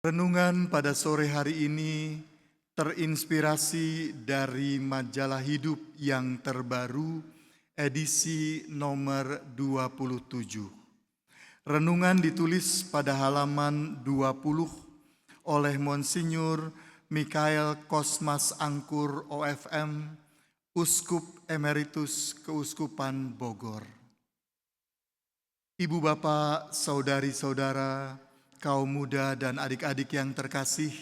Renungan pada sore hari ini terinspirasi dari majalah Hidup yang terbaru edisi nomor 27. Renungan ditulis pada halaman 20 oleh Monsinyur Mikael Kosmas Angkur OFM, Uskup Emeritus Keuskupan Bogor. Ibu bapak, saudari-saudara, kaum muda dan adik-adik yang terkasih,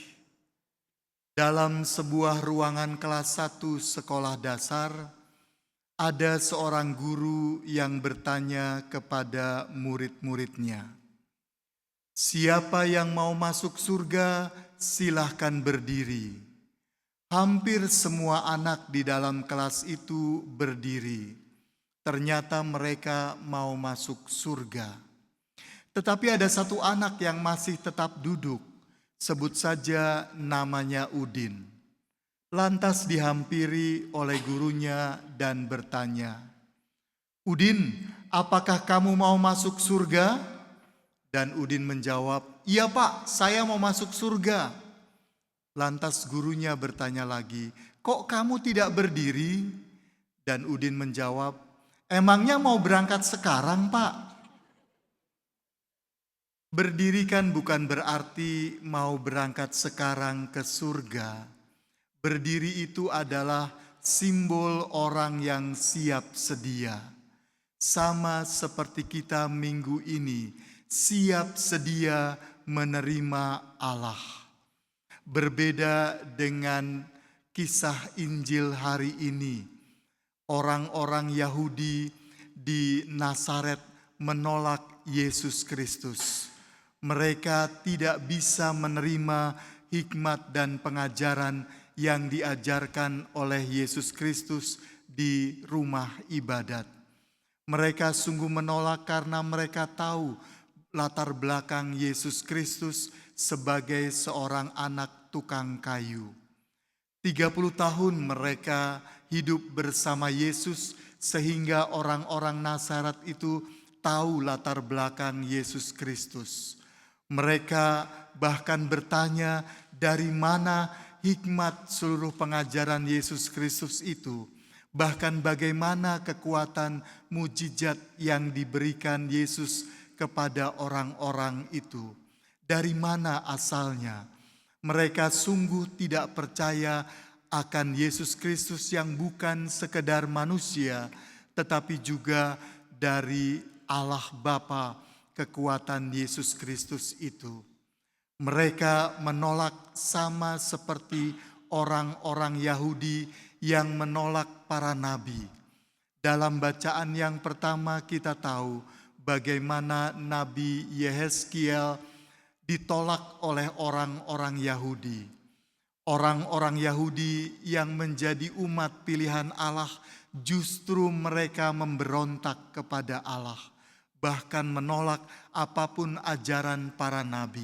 dalam sebuah ruangan kelas 1 sekolah dasar, ada seorang guru yang bertanya kepada murid-muridnya, "Siapa yang mau masuk surga, silahkan berdiri." Hampir semua anak di dalam kelas itu berdiri. Ternyata mereka mau masuk surga. Tetapi ada satu anak yang masih tetap duduk, sebut saja namanya Udin. Lantas dihampiri oleh gurunya dan bertanya, "Udin, apakah kamu mau masuk surga?" Dan Udin menjawab, "Iya Pak, saya mau masuk surga." Lantas gurunya bertanya lagi, "Kok kamu tidak berdiri?" Dan Udin menjawab, "Emangnya mau berangkat sekarang Pak?" Berdiri kan bukan berarti mau berangkat sekarang ke surga. Berdiri itu adalah simbol orang yang siap sedia. Sama seperti kita minggu ini, siap sedia menerima Allah. Berbeda dengan kisah Injil hari ini, orang-orang Yahudi di Nazaret menolak Yesus Kristus. Mereka tidak bisa menerima hikmat dan pengajaran yang diajarkan oleh Yesus Kristus di rumah ibadat. Mereka sungguh menolak karena mereka tahu latar belakang Yesus Kristus sebagai seorang anak tukang kayu. 30 tahun mereka hidup bersama Yesus sehingga orang-orang Nazaret itu tahu latar belakang Yesus Kristus. Mereka bahkan bertanya, dari mana hikmat seluruh pengajaran Yesus Kristus itu? Bahkan bagaimana kekuatan mujizat yang diberikan Yesus kepada orang-orang itu? Dari mana asalnya? Mereka sungguh tidak percaya akan Yesus Kristus yang bukan sekedar manusia, tetapi juga dari Allah Bapa, kekuatan Yesus Kristus itu. Mereka menolak sama seperti orang-orang Yahudi yang menolak para nabi. Dalam bacaan yang pertama kita tahu bagaimana Nabi Yehezkiel ditolak oleh orang-orang Yahudi. Orang-orang Yahudi yang menjadi umat pilihan Allah, justru mereka memberontak kepada Allah, bahkan menolak apapun ajaran para nabi.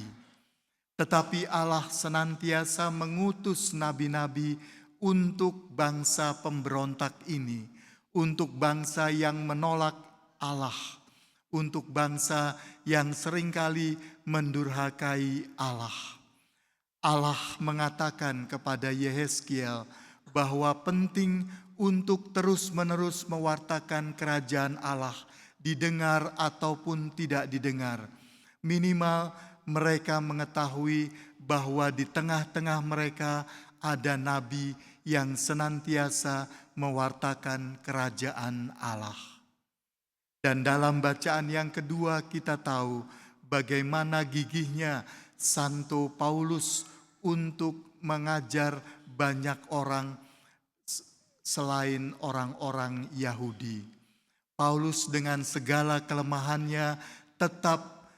Tetapi Allah senantiasa mengutus nabi-nabi untuk bangsa pemberontak ini, untuk bangsa yang menolak Allah, untuk bangsa yang seringkali mendurhakai Allah. Allah mengatakan kepada Yehezkiel bahwa penting untuk terus-menerus mewartakan kerajaan Allah, didengar ataupun tidak didengar. Minimal mereka mengetahui bahwa di tengah-tengah mereka ada nabi yang senantiasa mewartakan kerajaan Allah. Dan dalam bacaan yang kedua kita tahu bagaimana gigihnya Santo Paulus untuk mengajar banyak orang selain orang-orang Yahudi. Paulus dengan segala kelemahannya tetap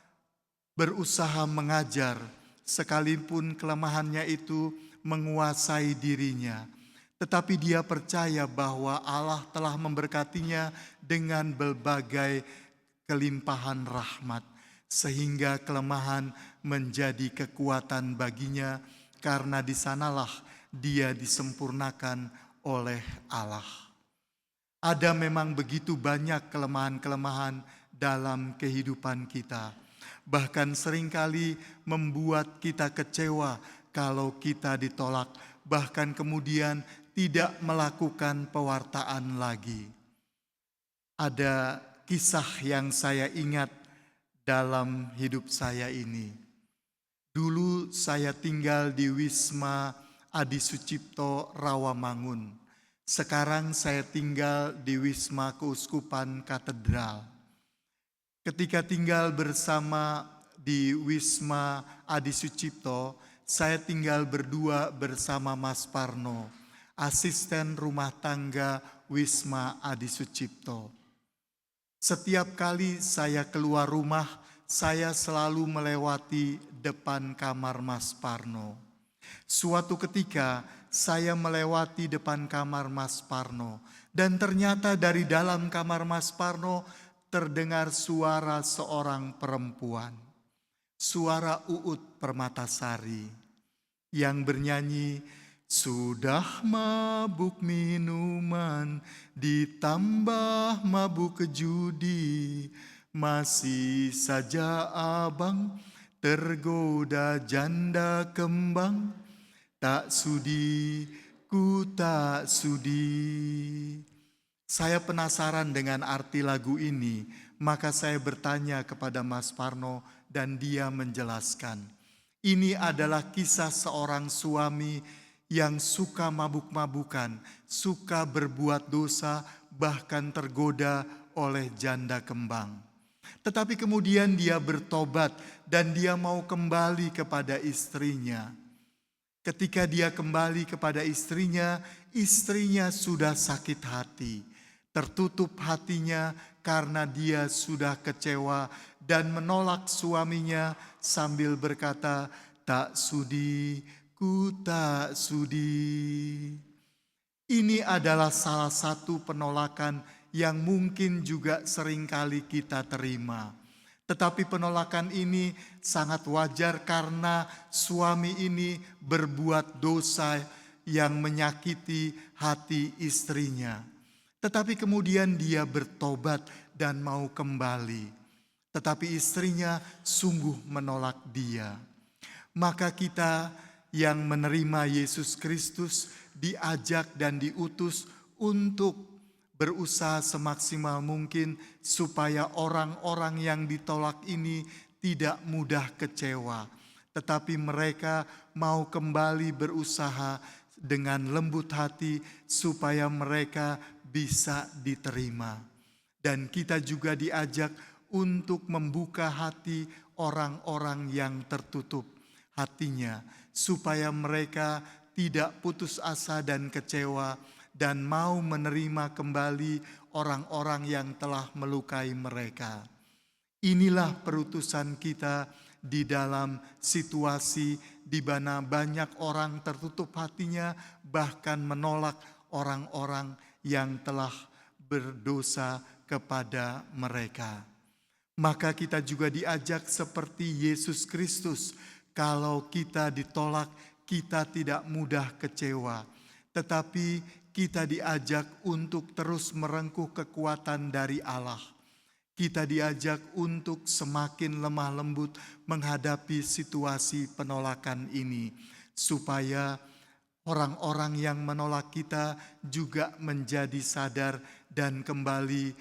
berusaha mengajar, sekalipun kelemahannya itu menguasai dirinya. Tetapi dia percaya bahwa Allah telah memberkatinya dengan berbagai kelimpahan rahmat, sehingga kelemahan menjadi kekuatan baginya, karena di sanalah dia disempurnakan oleh Allah. Ada memang begitu banyak kelemahan-kelemahan dalam kehidupan kita. Bahkan seringkali membuat kita kecewa kalau kita ditolak, bahkan kemudian tidak melakukan pewartaan lagi. Ada kisah yang saya ingat dalam hidup saya ini. Dulu saya tinggal di Wisma Adi Sucipto, Rawamangun. Sekarang saya tinggal di Wisma Keuskupan Katedral. Ketika tinggal bersama di Wisma Adi Sucipto, saya tinggal berdua bersama Mas Parno, asisten rumah tangga Wisma Adi Sucipto. Setiap kali saya keluar rumah, saya selalu melewati depan kamar Mas Parno. Suatu ketika saya melewati depan kamar Mas Parno, dan ternyata dari dalam kamar Mas Parno terdengar suara seorang perempuan, suara Uut Permatasari yang bernyanyi, "Sudah mabuk minuman, ditambah mabuk judi, masih saja abang tergoda janda kembang, tak sudi, ku tak sudi." Saya penasaran dengan arti lagu ini, maka saya bertanya kepada Mas Parno dan dia menjelaskan. Ini adalah kisah seorang suami yang suka mabuk-mabukan, suka berbuat dosa, bahkan tergoda oleh janda kembang. Tetapi kemudian dia bertobat dan dia mau kembali kepada istrinya. Ketika dia kembali kepada istrinya, istrinya sudah sakit hati. Tertutup hatinya karena dia sudah kecewa dan menolak suaminya sambil berkata, "Tak sudi, ku tak sudi." Ini adalah salah satu penolakan yang mungkin juga seringkali kita terima. Tetapi penolakan ini sangat wajar karena suami ini berbuat dosa yang menyakiti hati istrinya. Tetapi kemudian dia bertobat dan mau kembali. Tetapi istrinya sungguh menolak dia. Maka kita yang menerima Yesus Kristus diajak dan diutus untuk berusaha semaksimal mungkin supaya orang-orang yang ditolak ini tidak mudah kecewa. Tetapi mereka mau kembali berusaha dengan lembut hati supaya mereka bisa diterima. Dan kita juga diajak untuk membuka hati orang-orang yang tertutup hatinya, supaya mereka tidak putus asa dan kecewa dan mau menerima kembali orang-orang yang telah melukai mereka. Inilah perutusan kita di dalam situasi di mana banyak orang tertutup hatinya, bahkan menolak orang-orang yang telah berdosa kepada mereka. Maka kita juga diajak seperti Yesus Kristus. Kalau kita ditolak, kita tidak mudah kecewa. Tetapi kita diajak untuk terus merengkuh kekuatan dari Allah. Kita diajak untuk semakin lemah lembut menghadapi situasi penolakan ini. Supaya orang-orang yang menolak kita juga menjadi sadar dan kembali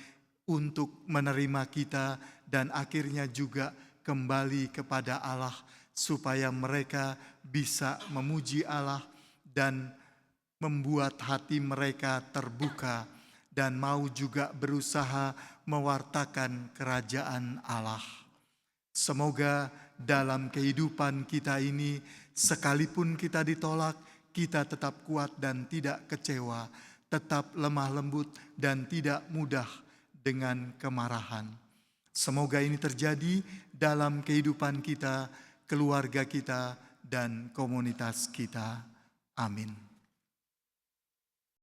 untuk menerima kita. Dan akhirnya juga kembali kepada Allah. Supaya mereka bisa memuji Allah dan membuat hati mereka terbuka dan mau juga berusaha mewartakan kerajaan Allah. Semoga dalam kehidupan kita ini, sekalipun kita ditolak, kita tetap kuat dan tidak kecewa, tetap lemah lembut dan tidak mudah dengan kemarahan. Semoga ini terjadi dalam kehidupan kita, keluarga kita, dan komunitas kita. Amin.